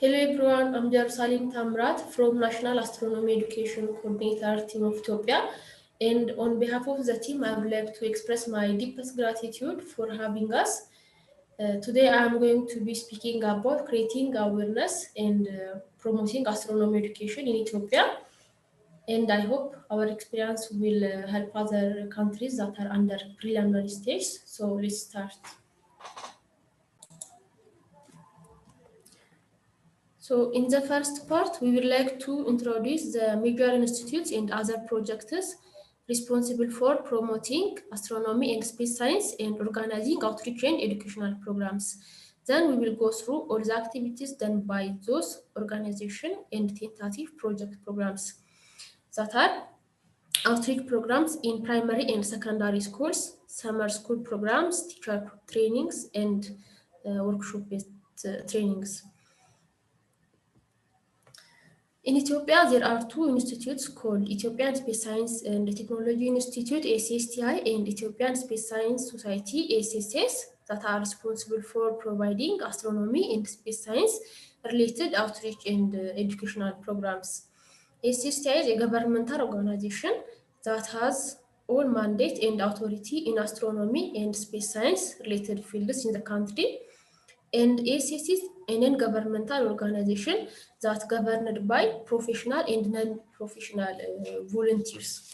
Hello everyone, I'm Jerusalem Tamrat from National Astronomy Education Coordinator Team of Ethiopia. And on behalf of the team, I would like to express my deepest gratitude for having us. Today, I'm going to be speaking about creating awareness and promoting astronomy education in Ethiopia. And I hope our experience will help other countries that are under preliminary stage. So let's start. So in the first part, we would like to introduce the major institutes and other projects responsible for promoting astronomy and space science and organizing outreach and educational programs. Then we will go through all the activities done by those organizations and tentative project programs that are outreach programs in primary and secondary schools, summer school programs, teacher trainings, and workshop-based trainings. In Ethiopia, there are two institutes called Ethiopian Space Science and Technology Institute (ACSTI) and Ethiopian Space Science Society (ASSS) that are responsible for providing astronomy and space science related outreach and educational programs. ACSTI is a governmental organization that has all mandate and authority in astronomy and space science related fields in the country, and ACC is a non-governmental organization that governed by professional and non-professional volunteers.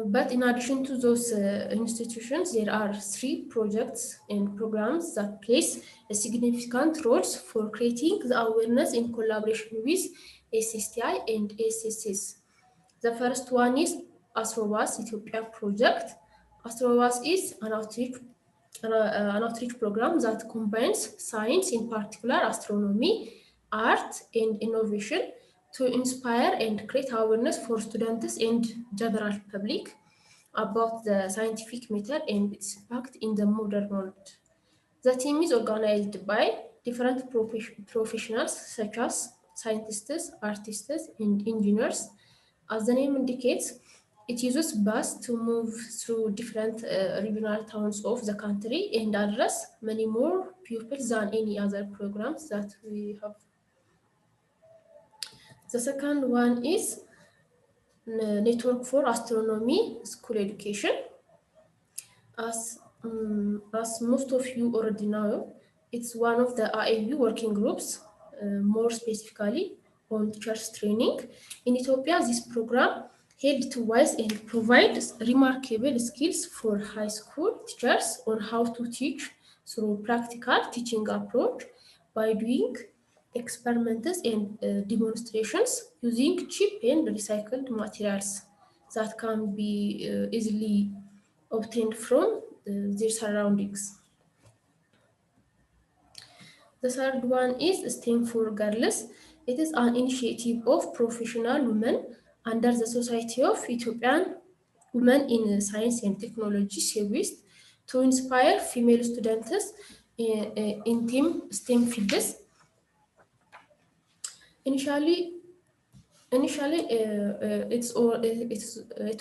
But in addition to those institutions, there are three projects and programs that plays a significant roles for creating the awareness in collaboration with ACSTI and ASSS. The first one is AstroWAS Ethiopia project. AstroWAS is an outreach program that combines science, in particular astronomy, art, and innovation, to inspire and create awareness for students and general public about the scientific method and its impact in the modern world. The team is organized by different professionals such as scientists, artists, and engineers. As the name indicates, it uses bus to move through different regional towns of the country and address many more pupils than any other programs that we have. The second one is Network for Astronomy School Education. As most of you already know, it's one of the IAU working groups, more specifically on teachers training. In Ethiopia, this program held twice and provides remarkable skills for high school teachers on how to teach through practical teaching approach by doing experiments and demonstrations using cheap and recycled materials that can be easily obtained from their surroundings. The third one is STEM for Girls. It is an initiative of professional women under the Society of Ethiopian Women in Science and Technology (SEWIST) to inspire female students in STEM fields. Initially, it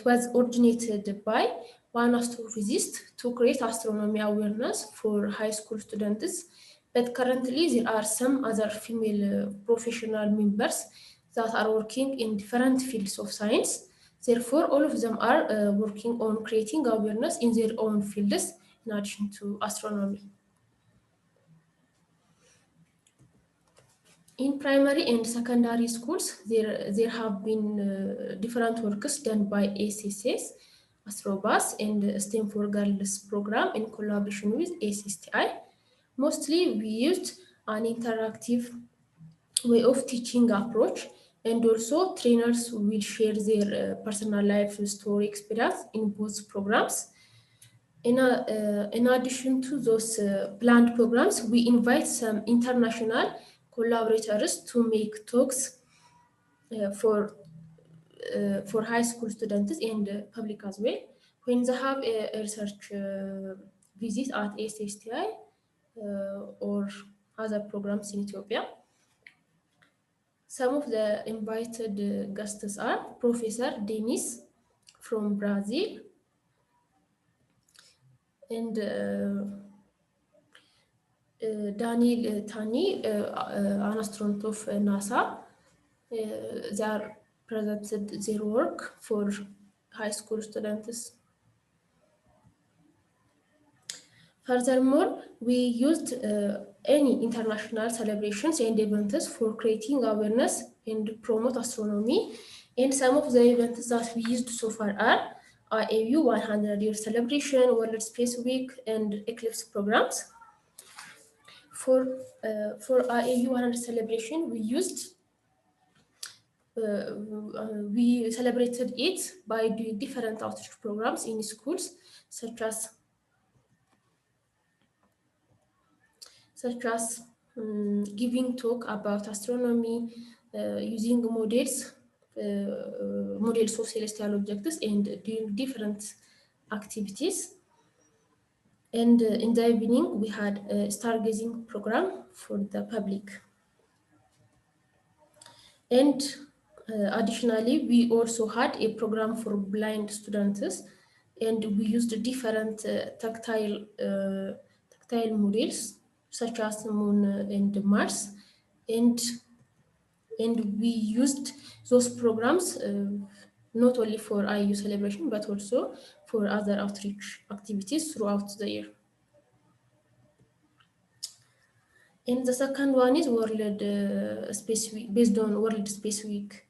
was originated by one astrophysicist to create astronomy awareness for high school students, but currently there are some other female professional members that are working in different fields of science. Therefore, all of them are working on creating awareness in their own fields in addition to astronomy. In primary and secondary schools, there have been different works done by ACSS, Astrobus, and STEM for Girls program in collaboration with ACSTI. Mostly, we used an interactive way of teaching approach, and also trainers will share their personal life story experience in both programs. In addition to those planned programs, we invite some international collaborators to make talks uh, for for high school students and public as well. When they have a research visit at ASSTI or other programs in Ethiopia, some of the invited guests are Professor Denis from Brazil and Daniel Tani, an astronaut of NASA, they are presented their work for high school students. Furthermore, we used any international celebrations and events for creating awareness and promote astronomy. And some of the events that we used so far are IAU 100-year celebration, World Space Week, and Eclipse programs. For IAU 100 celebration, we celebrated it by doing different outreach programs in schools, such as giving talk about astronomy, using models of celestial objects, and doing different activities. And in the evening, we had a stargazing program for the public. And additionally, we also had a program for blind students, and we used different tactile models, such as the Moon and Mars, and we used those programs not only for IU celebration, but also for other outreach activities throughout the year. And the second one is World Space Week, based on World Space Week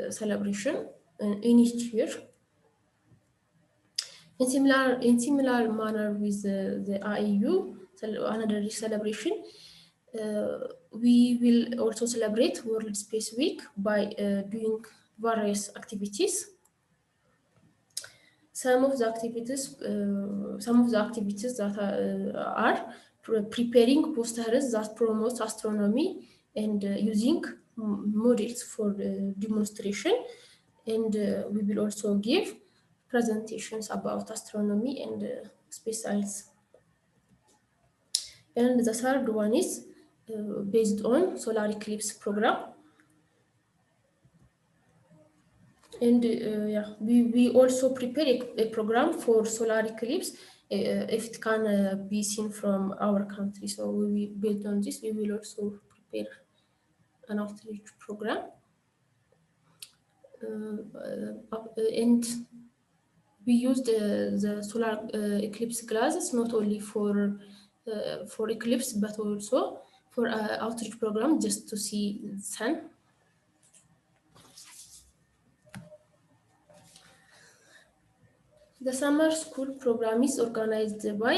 celebration in each year. In similar manner with the IEU another celebration, we will also celebrate World Space Week by doing various activities. Some of the activities that are preparing posters that promote astronomy and using models for demonstration, and we will also give presentations about astronomy and space science. And the third one is based on solar eclipse program. And we also prepare a program for solar eclipse if it can be seen from our country. So based on this, we will also prepare an outreach program. And we used the solar eclipse glasses not only for eclipse, but also for outreach program, just to see the sun. The summer school program is organized by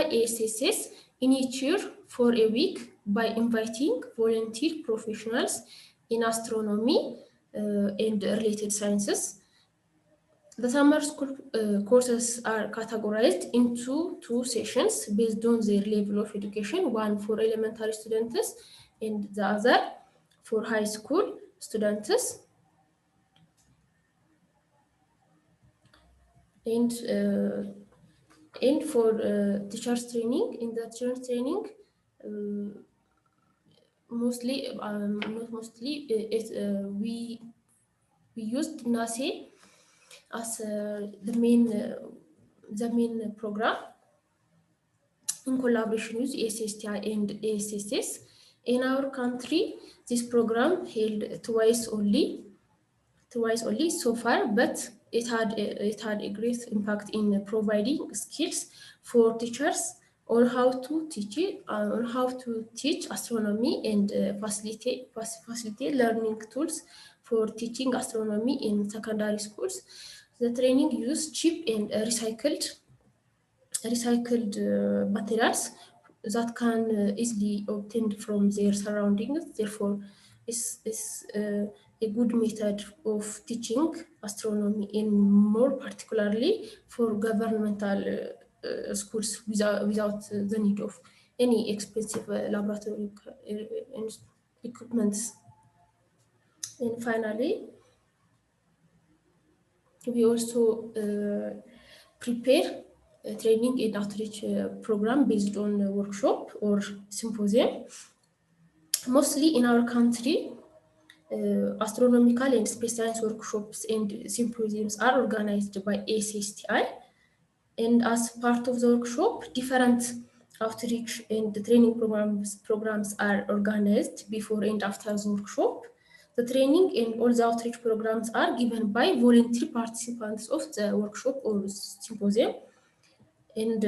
ASSS in each year for a week by inviting volunteer professionals in astronomy and related sciences. The summer school courses are categorized into two sessions based on their level of education, one for elementary students and the other for high school students. And for teachers training, in the teachers training, we used NASE as the main program in collaboration with ASSTI and ASSS. In our country, this program held twice only so far, but it had a great impact in providing skills for teachers on how to teach astronomy and facilitate learning tools for teaching astronomy in secondary schools. The training used cheap and recycled materials that can easily obtained from their surroundings. Therefore, is a good method of teaching astronomy, and more particularly for governmental schools without the need of any expensive laboratory equipment. And finally, we also prepare a training and outreach program based on a workshop or symposium. Mostly in our country, astronomical and space science workshops and symposiums are organized by ASSTI. And as part of the workshop, different outreach and the training programs are organized before and after the workshop. The training and all the outreach programs are given by volunteer participants of the workshop or symposium, and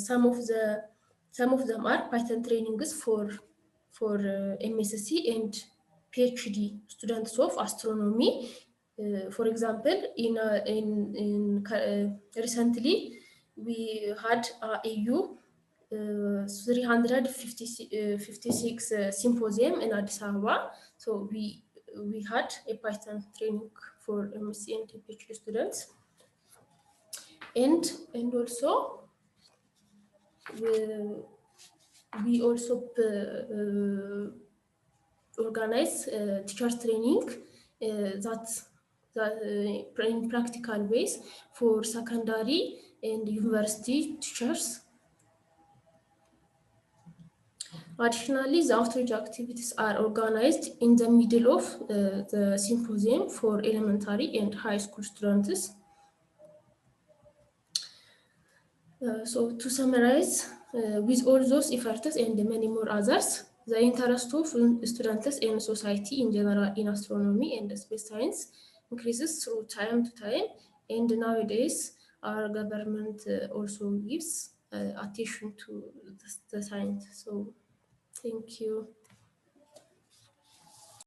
some of them are Python trainings for MSc and PhD students of astronomy. For example, recently we had AU 356 symposium in Addis Ababa. So we had a Python training for MSc and PhD students, and also we, we also organize teacher training that in practical ways for secondary and university teachers. Additionally, the outreach activities are organized in the middle of the symposium for elementary and high school students. So to summarize, with all those efforts and many more others, the interest of students and society in general in astronomy and space science increases through time to time, and nowadays our government also gives attention to the science. So thank you.